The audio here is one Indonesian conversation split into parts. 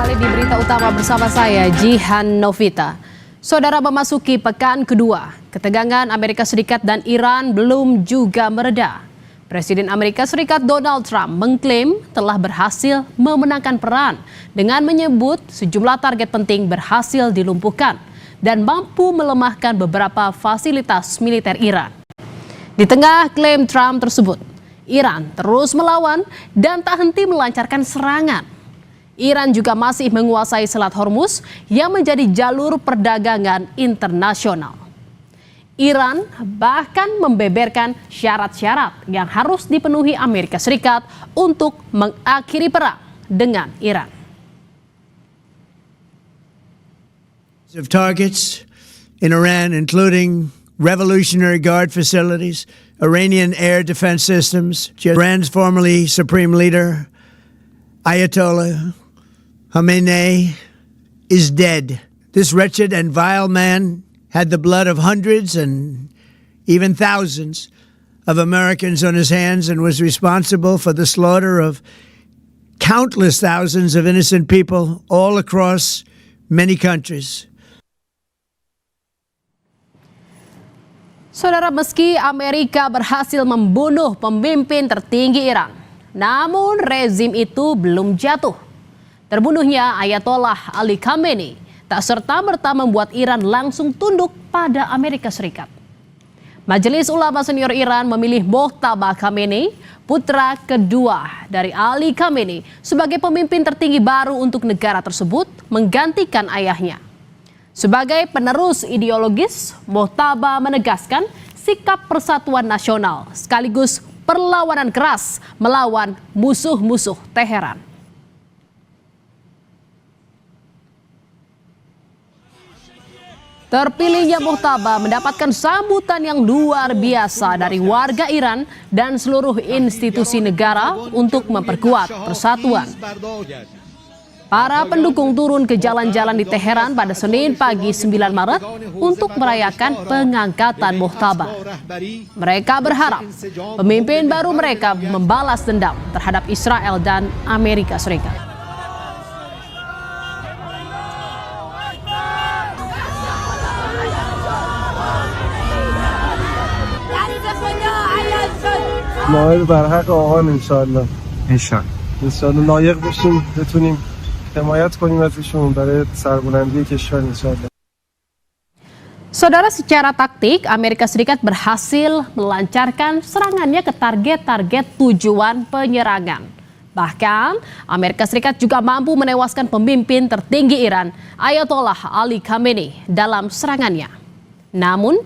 kembali di berita utama bersama saya, Jihan Novita. Saudara, memasuki pekan kedua, ketegangan Amerika Serikat dan Iran belum juga mereda. Presiden Amerika Serikat Donald Trump mengklaim telah berhasil memenangkan perang dengan menyebut sejumlah target penting berhasil dilumpuhkan dan mampu melemahkan beberapa fasilitas militer Iran. Di tengah klaim Trump tersebut, Iran terus melawan dan tak henti melancarkan serangan. Iran juga masih menguasai Selat Hormuz yang menjadi jalur perdagangan internasional. Iran bahkan membeberkan syarat-syarat yang harus dipenuhi Amerika Serikat untuk mengakhiri perang dengan Iran. Of targets in Iran, including Revolutionary Guard facilities, Iranian air defense systems. Iran's formerly supreme leader, Ayatollah Khamenei, is dead. This wretched and vile man had the blood of hundreds and even thousands of Americans on his hands and was responsible for the slaughter of countless thousands of innocent people all across many countries. Saudara, meski Amerika berhasil membunuh pemimpin tertinggi Iran, namun rezim itu belum jatuh. Terbunuhnya Ayatollah Ali Khamenei tak serta-merta membuat Iran langsung tunduk pada Amerika Serikat. Majelis Ulama Senior Iran memilih Mojtaba Khamenei, putra kedua dari Ali Khamenei, sebagai pemimpin tertinggi baru untuk negara tersebut, menggantikan ayahnya. Sebagai penerus ideologis, Mojtaba menegaskan sikap persatuan nasional sekaligus perlawanan keras melawan musuh-musuh Teheran. Terpilihnya Mojtaba mendapatkan sambutan yang luar biasa dari warga Iran dan seluruh institusi negara untuk memperkuat persatuan. Para pendukung turun ke jalan-jalan di Teheran pada Senin pagi 9 Maret untuk merayakan pengangkatan Mojtaba. Mereka berharap pemimpin baru mereka membalas dendam terhadap Israel dan Amerika Serikat. مایل بر حق آقان انشالله انشالله لایق بشیم بتونیم حمایت کنیم ازشون برای سربلندی کشور انشالله. Saudara, secara taktik Amerika Serikat berhasil melancarkan serangannya ke target-target tujuan penyerangan. Bahkan Amerika Serikat juga mampu menewaskan pemimpin tertinggi Iran, Ayatollah Ali Khamenei, dalam serangannya. Namun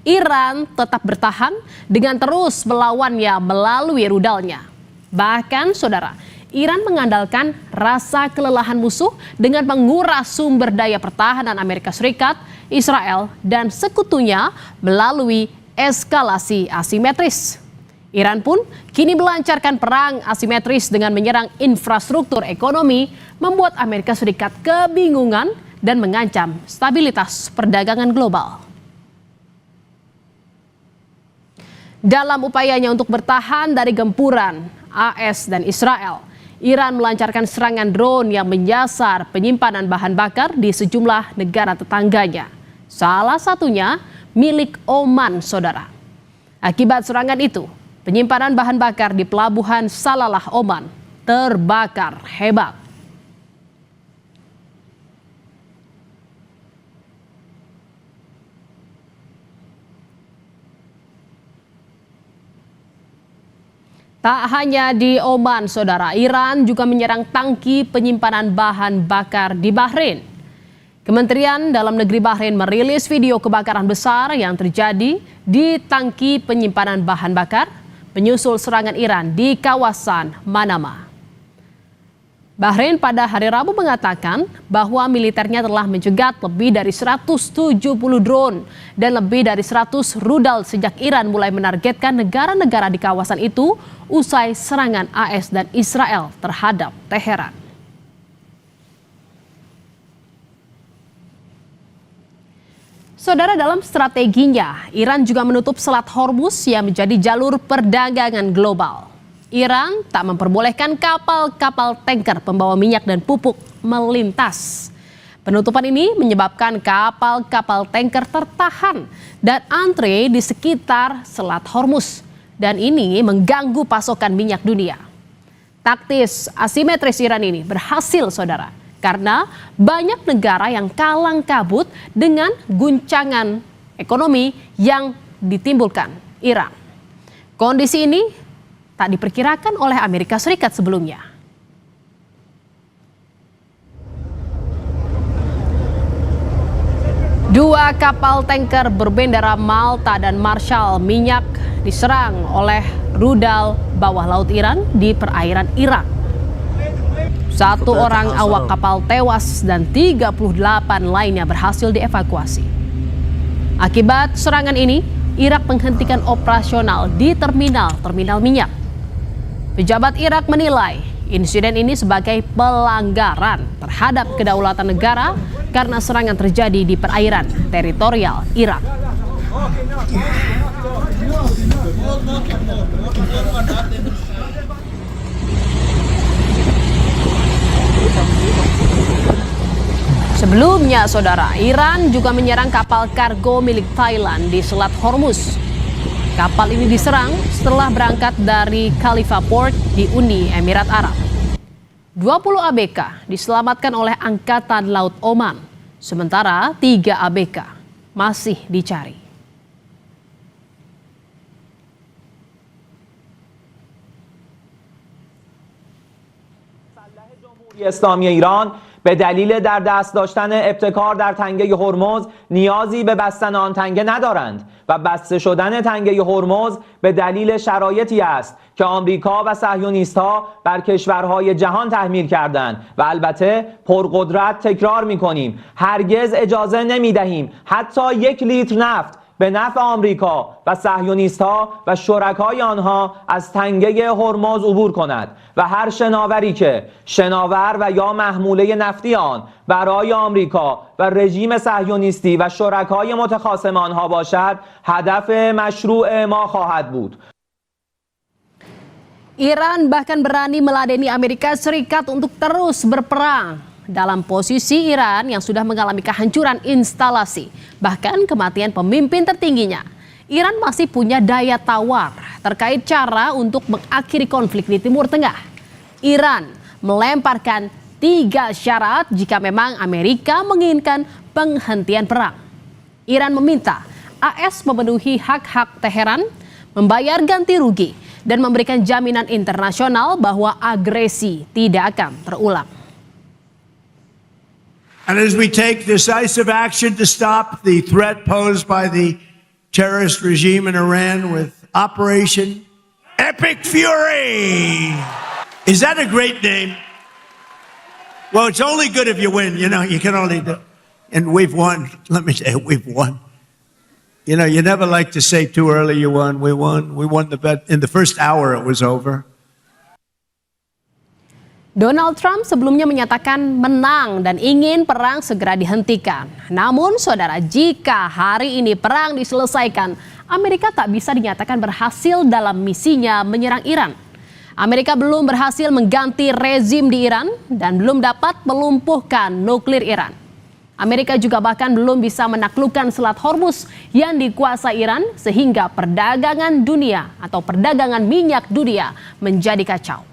Iran tetap bertahan dengan terus melawannya melalui rudalnya. Bahkan, saudara, Iran mengandalkan rasa kelelahan musuh dengan menguras sumber daya pertahanan Amerika Serikat, Israel, dan sekutunya melalui eskalasi asimetris. Iran pun kini melancarkan perang asimetris dengan menyerang infrastruktur ekonomi, membuat Amerika Serikat kebingungan dan mengancam stabilitas perdagangan global. Dalam upayanya untuk bertahan dari gempuran AS dan Israel, Iran melancarkan serangan drone yang menyasar penyimpanan bahan bakar di sejumlah negara tetangganya. Salah satunya milik Oman, saudara. Akibat serangan itu, penyimpanan bahan bakar di pelabuhan Salalah, Oman, terbakar hebat. Tak hanya di Oman, saudara, Iran juga menyerang tangki penyimpanan bahan bakar di Bahrain. Kementerian Dalam Negeri Bahrain merilis video kebakaran besar yang terjadi di tangki penyimpanan bahan bakar penyusul serangan Iran di kawasan Manama. Bahrain pada hari Rabu mengatakan bahwa militernya telah mencegat lebih dari 170 drone dan lebih dari 100 rudal sejak Iran mulai menargetkan negara-negara di kawasan itu usai serangan AS dan Israel terhadap Teheran. Saudara, dalam strateginya, Iran juga menutup Selat Hormuz yang menjadi jalur perdagangan global. Iran tak memperbolehkan kapal-kapal tanker pembawa minyak dan pupuk melintas. Penutupan ini menyebabkan kapal-kapal tanker tertahan dan antre di sekitar Selat Hormuz. Dan ini mengganggu pasokan minyak dunia. Taktis asimetris Iran ini berhasil, saudara, karena banyak negara yang kalang kabut dengan guncangan ekonomi yang ditimbulkan Iran. Kondisi ini tak diperkirakan oleh Amerika Serikat sebelumnya. Dua kapal tanker berbendera Malta dan Marshall minyak diserang oleh rudal bawah laut Iran di perairan Irak. Satu orang awak kapal tewas dan 38 lainnya berhasil dievakuasi. Akibat serangan ini, Irak menghentikan operasional di terminal minyak. Pejabat Irak menilai insiden ini sebagai pelanggaran terhadap kedaulatan negara karena serangan terjadi di perairan teritorial Irak. Sebelumnya, saudara, Iran juga menyerang kapal kargo milik Thailand di Selat Hormuz. Kapal ini diserang setelah berangkat dari Khalifa Port di Uni Emirat Arab. 20 ABK diselamatkan oleh Angkatan Laut Oman, sementara 3 ABK masih dicari. اسلامی ایران به دلیل در دست داشتن ابتکار در تنگه هرمز نیازی به بستن آن تنگه ندارند و بسته شدن تنگه هرمز به دلیل شرایطی است که آمریکا و صهیونیست‌ها بر کشورهای جهان تحمیل کردند و البته پرقدرت تکرار می‌کنیم هرگز اجازه نمی‌دهیم حتی 1 لیتر نفت به نفع آمریکا و صهیونیست‌ها و شرکای آنها از تنگه هرمز عبور کند و هر شناوری که شناور و یا محموله نفتی آن برای آمریکا و رژیم صهیونیستی و شرکای متخاصم آنها باشد هدف مشروع ما خواهد بود. Iran bahkan berani meladeni Amerika Serikat untuk terus berperang. Dalam posisi Iran yang sudah mengalami kehancuran instalasi, bahkan kematian pemimpin tertingginya, Iran masih punya daya tawar terkait cara untuk mengakhiri konflik di Timur Tengah. Iran melemparkan 3 syarat jika memang Amerika menginginkan penghentian perang. Iran meminta AS memenuhi hak-hak Teheran, membayar ganti rugi, dan memberikan jaminan internasional bahwa agresi tidak akan terulang. And as we take decisive action to stop the threat posed by the terrorist regime in Iran with Operation Epic Fury. Is that a great name? Well, it's only good if you win. You know, you can only do. And we've won. Let me tell you, we've won. You know, you never like to say too early you won. We won. We won the bet. In the first hour, it was over. Donald Trump sebelumnya menyatakan menang dan ingin perang segera dihentikan. Namun, saudara, jika hari ini perang diselesaikan, Amerika tak bisa dinyatakan berhasil dalam misinya menyerang Iran. Amerika belum berhasil mengganti rezim di Iran dan belum dapat melumpuhkan nuklir Iran. Amerika juga bahkan belum bisa menaklukkan Selat Hormuz yang dikuasai Iran sehingga perdagangan dunia atau perdagangan minyak dunia menjadi kacau.